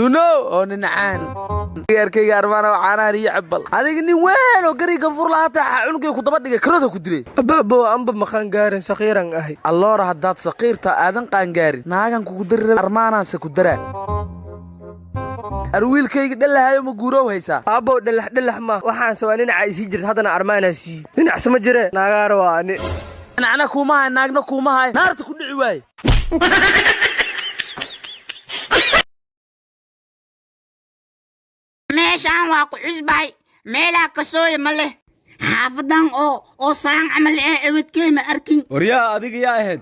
كنو وننعان يركي أرمانا وعانا يعبل هذه إني وين وقري قنفر لها تاع عنقي كتبدي كرده كدري أبو أنب مخان قارن صغيرا أهي الله راه هدات صغير تا آذن قانقاري ناقن كدر أرمانا سكدرا أرويل كي دلها يوم جورو هيسا أبو دلح ما وحان سوانين عايز يجري هذا أرمانا سي نين عسى مجرى ناقارواني أنا كوما ناقنا كوما هاي نار تكون عواي meeshaan waa ku cusbay meelaa ka soo yimale xaafadan oo saan camal ewadkay ma arkin waryaa adiga yaa ahayd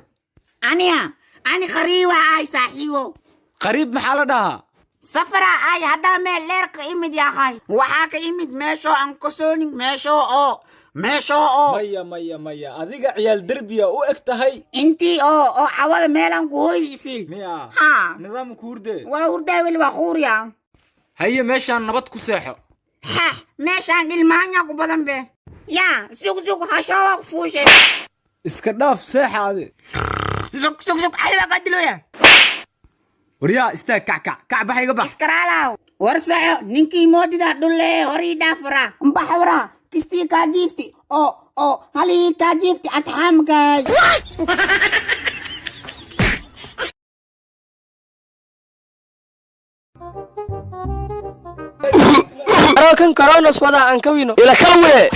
ani qariiba ay saaxiibo qariib maxaa la dhahaa safara ay hadda meel leer ka imid yahay waxa ka imid meesho aan ka soonin meesho maya adiga ciyaal derbiya u eg tahay intii oo cawada meelan ku hoydiisii miya ha nidaam ku hurde waa hurdaa weli waa quuriya haye meeshaan nabad ku seexo meeshaan ilmaanya ku badan be yaa sug hashawa ku fuushe iska dhaaf seexaade sug ayba ka diloya waryaa istaag kac baxay ga bax iskaraalaw war saco ninkii moodida dhulle horii dhaafara baxawra kistii ka jiifti oo halii ka jiifti asxaamkay كان كورونا سودا أن كوينو إلى كلوة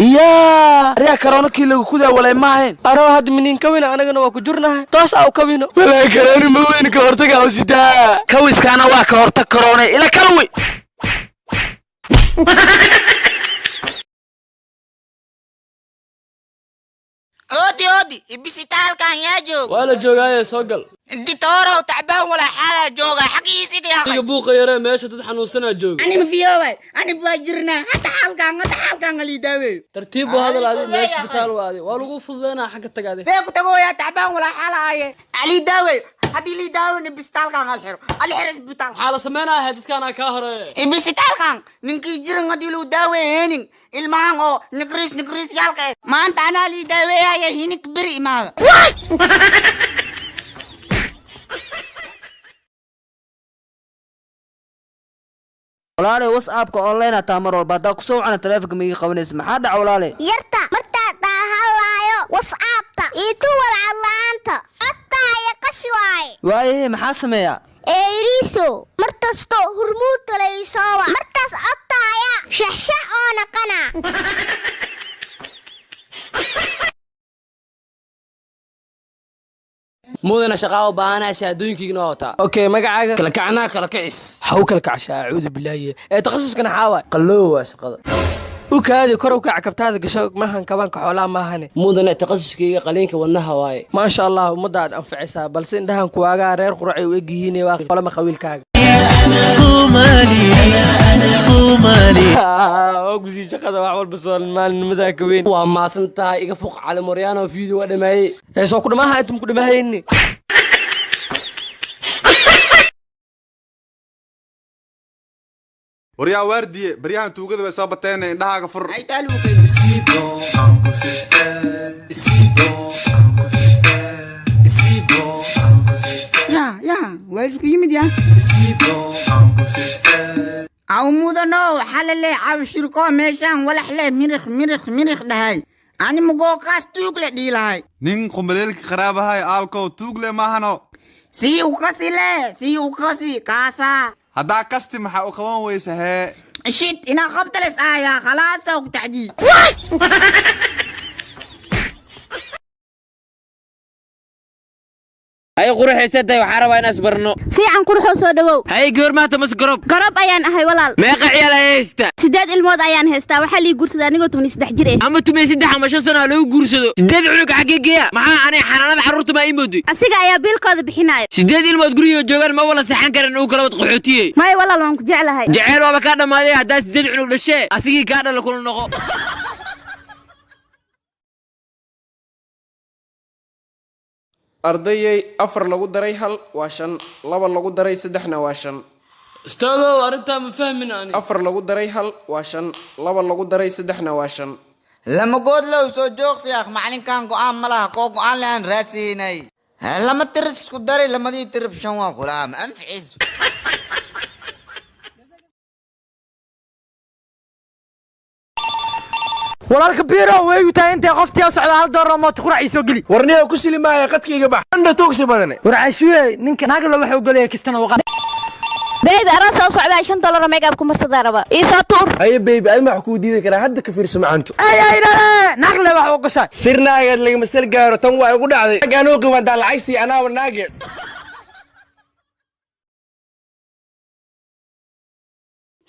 يا ريا كورونا كيلو كذا ولا معين أرو هاد منين كوينو أنا كنا وكجورنا توس أو كوينو ولا كورونا ما وين كورتك أو سيدا كويس كان واك كورتك كورونا إلى كلوة أودي بسيطال كان يجوك ولا جوجاية سوقل دي تورو تعبان ولا حالة جوغا حقي يسيدي يا أخي بوقا يرى ماشي تدحنو سنة جوج أنا مفيوي أنا بواجرنا حتى حال كان اللي داوي ترتيبه هذا العادي ماشي بتالو عادي والو فضينا حق التقادي سيكو تقول يا تعبان ولا حالة آيه علي داوي هدي لي داوي نبستال كان الحرس بتال حالة سمينا هدت كان كاهر بستال كان ننكي جرن هدي له داوي هينين المانغو نكريس يالك ما أنت أنا لي داوي يا هينك بري ما walaale WhatsApp-ka online ta mar walba da ku soo wacana taleefanka miyi qabanaysa maxaa dhac walaale yarta marta daahawayo WhatsApp-ta itu walalaanta attaya qashwaay waaye maxaa sameeyaa eeriso martasto hormuud taleeysoowa martas attaya shahsha oo naqana مودنا شقاو بانا شادوينكي نوتا اوكي مقعاga kala kacnaa kala kicis حاو كل كعشا اعوذ بالله تخصصكنا حاوى qallow shaqada وكادي كرو كعكبتاada gasho maahan kabanka xoolaa maahane mudana taqasuskayga qaliinka wadnaha waaye ما شاء الله umadaad anficaysa balse indhahan kuwaaga reer quracay u egyihiin waa qolama qawiilkaaga Somali ogsi shaqada wax walba Soomaalnimada ka weyn waa maasantahay iga fuq cali Mariano video waa dhameeyay soo ku dhamaha intum ku dhamahayni waryaa waardiye baryahan tuugada way soo bateen indhahaaga fur ay taalu ya waajku yimid ya aw mudano xalale aw shirko meeshan walax le mirikh dhahay ani mugo qaas tuugle dhiilahay nin qumaleelki qaraabahay aalko tuugle maahano si u kasi kaasa haddaa kasti maxaa u qaban weysa hee shit ina qabtales aaya khalaas oo tacdiid hay quruxaysaday waxa rabaa in asbarno fiican qurxo soo dhawow hay goormaanta mas garab ayaan ahay walaal meeqa ciyaal haysta 8 ilmood ayaan haystaa waxa lii guursadaa anigoo 13 jir ah ama 13 ama 5 sano lagu guursado 8 cunug xaqiiqiya maxaa anay xanaanada carruurta ma imooday asiga ayaa biilkooda bixinaayo 8 ilmood guriga joogan ma wala saxan karan uu kala wad qaxootiyay may walaal waan ku jeclahay jecel waaba ka dhamaaday hadaa 8 cunug dhashay asigii ka dhala kula noqo ardayay 4 lagu daray 1 waa 5 2 lagu daray 3 na waa 5 استاذو arinta ma fahmin ani 4 lagu daray 1 waa 5 2 lagu daray 3 na waa 5 lama good loo soo joogsi akh macalinkan go'aan malaha ko go'aan laan raasiinay لما ترس كداري لما دي ترب شنوا غلام انفعز walaalka biiro way u tahay intay qoftii socda hal door ma tuqrac isoo gali warniyo ku silimaaya qadkayga bax anda toogsi badane war cashuwe ninka naag la waxa uu galay kistana waqad beebi aroos soo socda $5 makeup ku marsadaa raba isa tuur ay baby ay ma ku diiday kara hadda ka fiirso macantu ay naag la waxa uu gashay sirnaaga laga masal gaaro tan waa ugu dhacday gaano qiimadan lacagsi anaa wanaage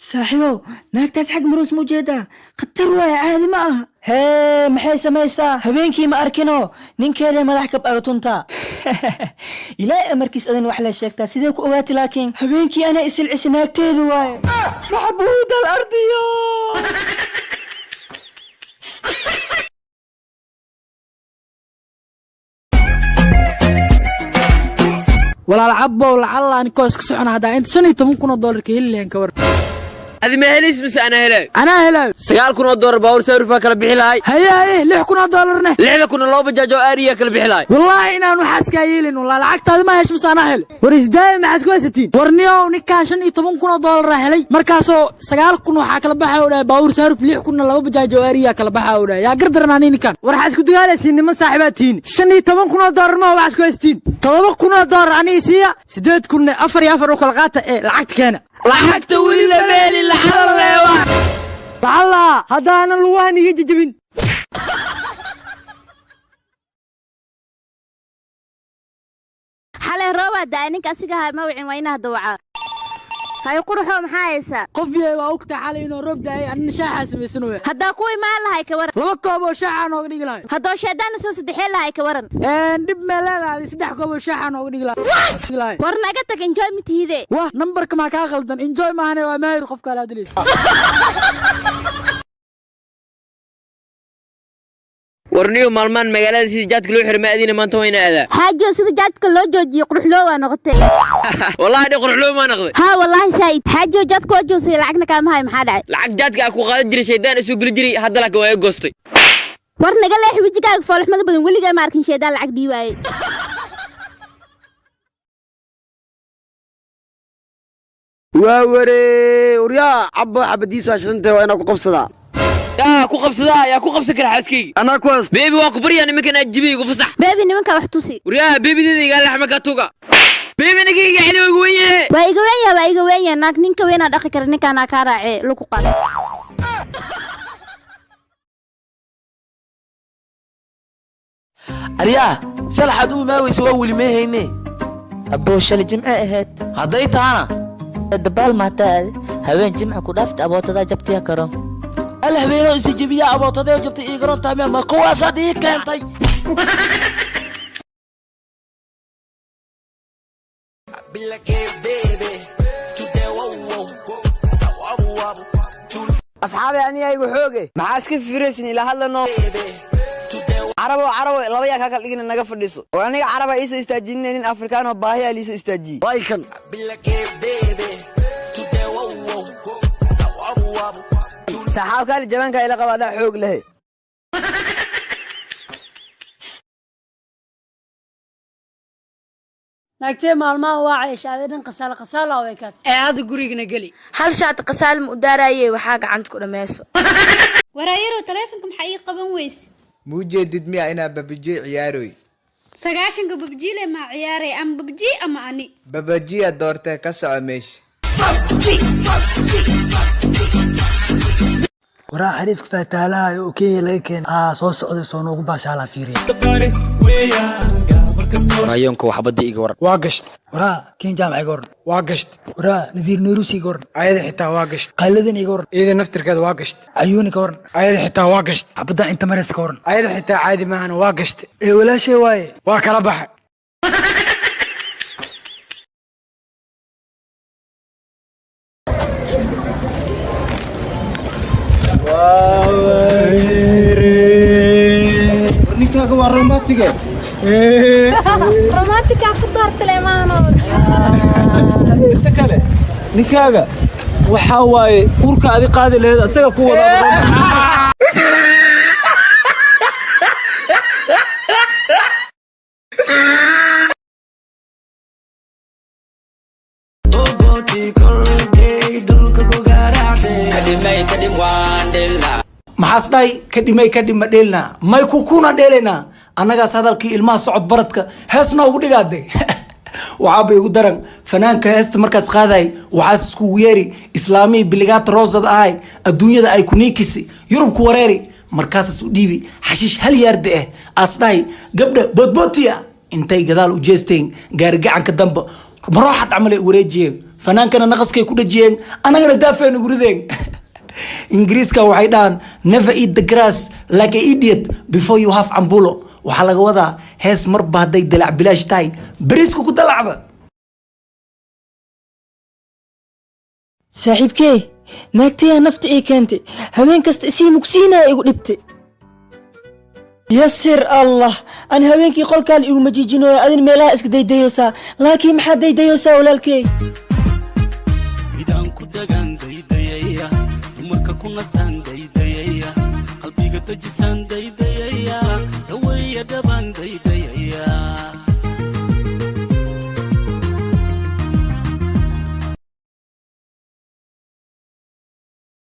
saaxiibow naagtaas xag maruus ma ujeedaa khatar waaye caadi ma aha hee maxay samaysaa habeenkii ma arkino ninkeeday madax kab agatuntaa ilaahay amarkiis adan wax la sheegtaa sidee ku ogaati laakiin habeenkii anaa isilcisi naagteedu waaye maxbuud al ardiyo walaal cabbow lacalla aan koos ka socon hadaa inta $15,000 ka heli lahayn ka war adi ma helis mise anaa helay $9,000 baawur sawirfaa kala bixi lahay haye $6,000 $6,000 loo bajaajo aariya kala bixi lahay wallaahi inaan waxaas kaa yeelin walaa lacagtaadi ma hesh mise anaa hele war isdaaya maxaad ku haysatiin warniyow ninkaan $15,000 helay markaasoo 9,000 waxaa kala baxay u dhahay baawur sawirf 6,000 laba bajaajo aariya kala baxay u dhahay yaa gardaran ani ninkaan war waxaad ku dagaalaysiin niman saaxiibaad tihiin $15,000 ma waxaad ku haysatiin $7,000 ani isiya 8,000 4 iyo 4 u kala qaata ee lacagta keena lacagta weli la meeli laxala leewa lacala haddaanan lugahan iga jajabin xalay rooba daa ninka asiga ha ma wicin waa inaad dawacaa hay quruxo maxaa haysaa qof yeey waa ogta xalay inuu roob daay anna shaaxa sameysanayo haddaa ku imaan lahay ka waran 2 koob oo shaaxa nooga dhigi lahay haddoo sheedaan soo saddexee lahay ka waran dhib meelaadaadi 3 koob oo shaaxa nooga dhigi lahay war naga tag enjoy mitihide wah numberka ma ka qaldan enjoy maahane waa maahir qof kale adliis warniyo maalmaan magaalada sida jaadka loo xirmay adina maanta wayna aadaa xaajo sida jaadka loo joojiyo quruxloo waa noqotay wallahi quruxloo ma noqday ha wallahi said xaajo jaadka waa joosay lacagna kaama hay maxaa dhacay lacag jaadka ku qaadan jiray sheedaan isu geli jiray hadda laakiin waa goostay war naga leex wajigaaga foolxumada badan weligaa ma arkin sheedaan lacag dhiibaayay waa ware uryaa cabbo xabadiisu ashantay waa inaa ku qabsadaa yaa ku qabsadaa yaa ku qabsan kara xaaskayga anaa kuwaas beebi waa ku baryaa nimankan ajibiga ku fasax beebi nimanka wax tusi uryaa beebideeda iga laxma ka tuga beebi ninkayga xili ugu weyn yahay waa iga weyn yahay naag ninka weynaa dhaqi kara ninkaana kaa raacee lagu qaad aryaa shalaxaad u imaaweysa waa weli mee hayne aboo shalay jimce ahayd hadday tahana dabaal maataa habeen jimce ku dhaafta abootada jabtiya karo al habeenoo isa jebiya abootadee jabtay ii garoon taamiya ma kuwaasaad ii keentay asxaabi aniga igu xooge maxaa iska fiiraysin ila hadlano carabo laba yaa ka kala dhigina naga fadhiiso oo aniga caraba iisa istaajinay nin afrikaan oo baahi ah liiso istaajiyay way kan saxaab kale jabanka ila qabada xoog leh naagtee maalmaha waa ceeshaaday dhan qasaala way kaat hadda gurigana geli hal shaat qasaal ma u daaraayay waxaa gacanta ku dhameyso waraayaro taleefanka maxaa ii qaban weyse muujeedid miya inaa babajii ciyaaroy 9 babjiile ma ciyaaray am babji ama ani babajiya doortee ka soco meesha waraa xariifka faataalaha oo Kenya laga keenay soo socday soo noogu baashala fiiriya rayonka waxbada iga waran waa gasht waraa Kenya jaamac iga waran waa gasht waraa nadiir nuurusi iga waran ayada xitaa waa gasht qalladan iga waran iyada naftirkeeda waa gasht ayuuni ka waran ayada xitaa waa gasht abada inta mareys ka waran ayada xitaa caadi maahan waa gasht walaashay waaye waa kala baxay ninkaaga waa romantiga romantika ku doortay maano inta kale ninkaaga waxa waaye urka adi qaadi leed asaga ku wada maxaas dhahay kadhima dheelnaa may kukuna dheelaynaa annagaas hadalkii ilmaha socod baradka heesna ugu dhigaaday waxaabay ugu daran fanaanka heesta markaas qaaday waxaas iskugu yeeri islaamii biligaata roosada ahay adduunyada ay ku niikisi yurubku wareeri markaasas u dhiibi xashiish hal yaarda ah as dhahay gabdha boodbootiya intay gadaal u jeesteen gaari gacanka dambe marooxad camal ay wareejiyeen fanaankana naqaskay ku dhajiyeen annagana daafeen ugu rideen ingiriiska waxay dhahaan never eat the grass like an idiot before you have ambulo waxaa laga wadaa hees marba hadday dalac bilaash tahay beriisku ku dalacda saaxiibkee naagtayaa nafta ii keentay habeen kasta isii mugsiinaya igu dhibtay yasir allah aan habeenkii qolkaan iguma jiijinooyo adin meelaha iska daydayoosaa laakiin maxaad daydayoosaa walaalkey midaan ku dagaan daydayaya dumarka ku nastaan daydayaya qalbiga dajisaan daydayaya dhaweeya dhabaan daydaya